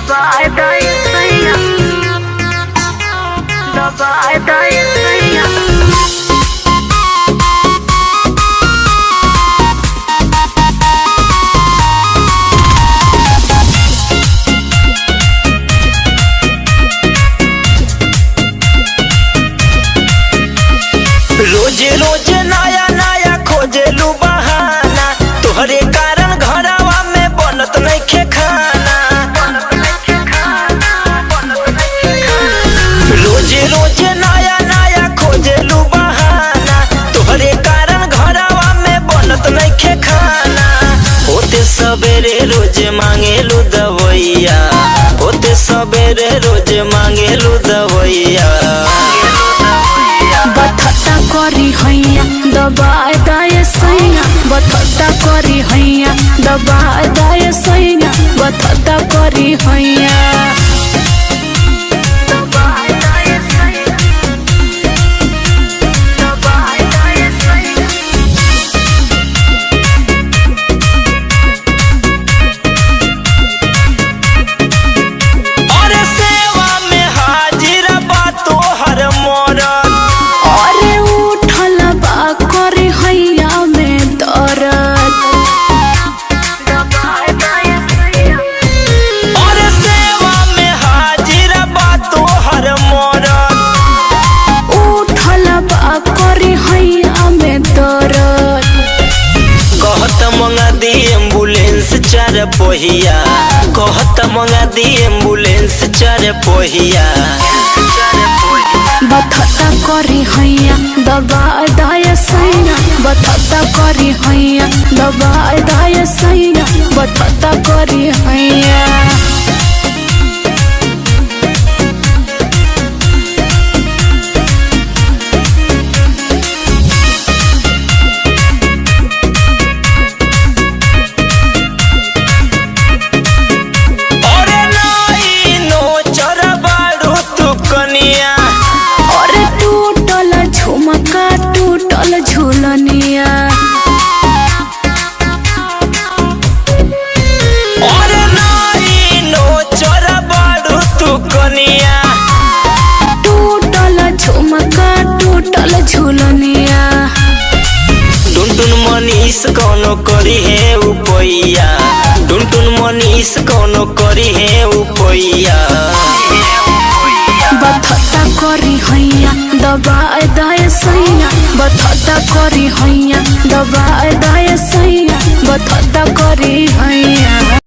दबाए दाए सैया, दबाए दाए सैया। रोजे रोजे नया नया खोजेलू बहाना, तोहरे कारण घरवा में बनत नइखे खाना। रोजे रोजे नया नया खोजेलू बहाना, तोहरे कारण घरवा में बनत नइखे खाना। होते सवेरे रोजे मांगेलू दवैया, होते सवेरे रोजे मांगेलू दवैया। बथता करी हैया दबाए दाए सैया, बथता करी हैया दबाए दाए सैया, बथता करी हैया। दबाए दाए सैया, दबाए दाए सैया। और सेवा में हाजिर बा तोहर मरद, अरे उठल बा करी हैया में दर्द। दबाए दाए सैया, और सेवा में हाजिर बा तोहर मरद। उठल बा करी हैया में दर्द। कहत मंगा दी एम्बुलेंस चार पहिया, कहत मंगा दी एम्बुलेंस चार पहिया। बथता करी हैया दबाए दाए सैया, बथता करी हैया दबाए दाए सैया, बथता करी हैया। और नई नोचर बारू तू कनिया, अरे टूटल झुमका टूटल झुलनिया। और नई नोचर बारू तू कनिया। टूटल झुमका टूटल झुलनिया। टुनटुन मनीष कौनो करी है उपैया, टुनटुन मनीष कौनो करी है उपैया। बथता करी हैया दबाए दाए सैया, बथता करी हैया दबाए दाए सैया, बथता करी हैया।